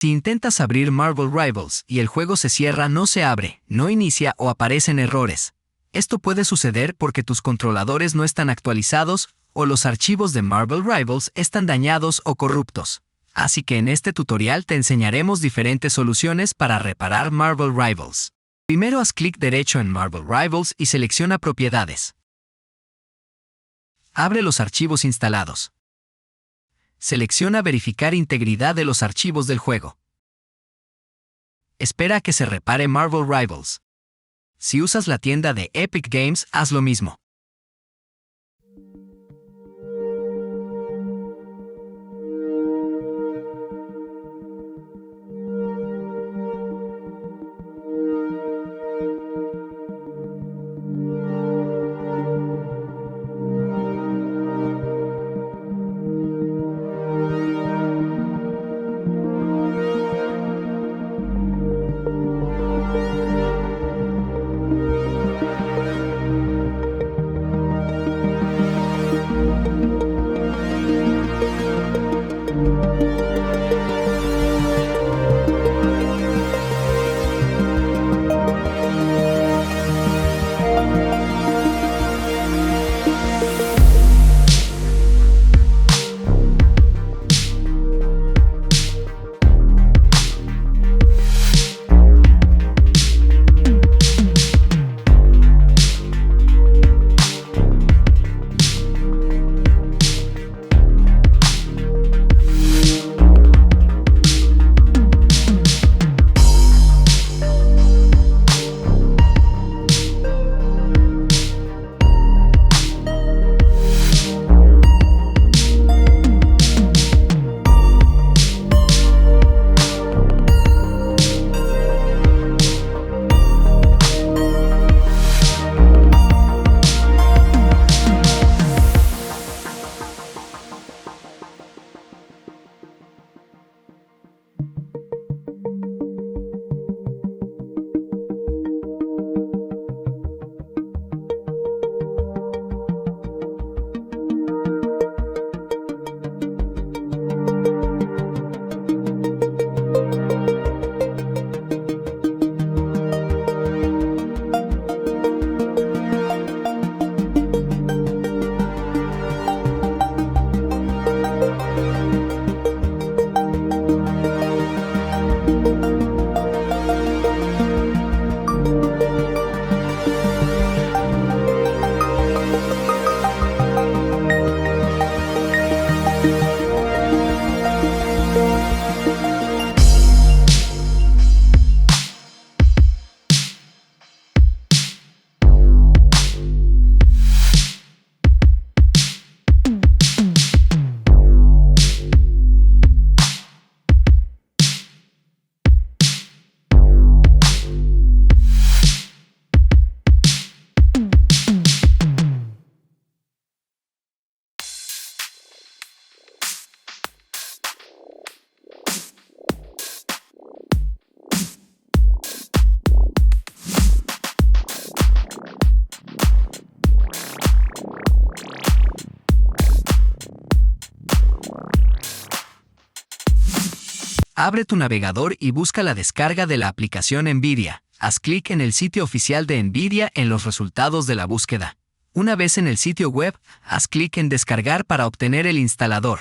Si intentas abrir Marvel Rivals y el juego se cierra, no se abre, no inicia o aparecen errores. Esto puede suceder porque tus controladores no están actualizados o los archivos de Marvel Rivals están dañados o corruptos. Así que en este tutorial te enseñaremos diferentes soluciones para reparar Marvel Rivals. Primero haz clic derecho en Marvel Rivals y selecciona Propiedades. Abre los archivos instalados. Selecciona Verificar integridad de los archivos del juego. Espera a que se repare Marvel Rivals. Si usas la tienda de Epic Games, haz lo mismo. Abre tu navegador y busca la descarga de la aplicación NVIDIA. Haz clic en el sitio oficial de NVIDIA en los resultados de la búsqueda. Una vez en el sitio web, haz clic en Descargar para obtener el instalador.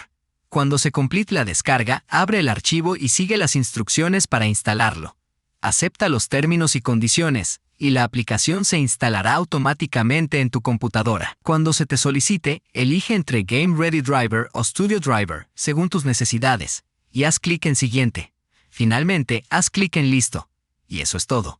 Cuando se complete la descarga, abre el archivo y sigue las instrucciones para instalarlo. Acepta los términos y condiciones, y la aplicación se instalará automáticamente en tu computadora. Cuando se te solicite, elige entre Game Ready Driver o Studio Driver, según tus necesidades, y haz clic en Siguiente. Finalmente, haz clic en Listo. Y eso es todo.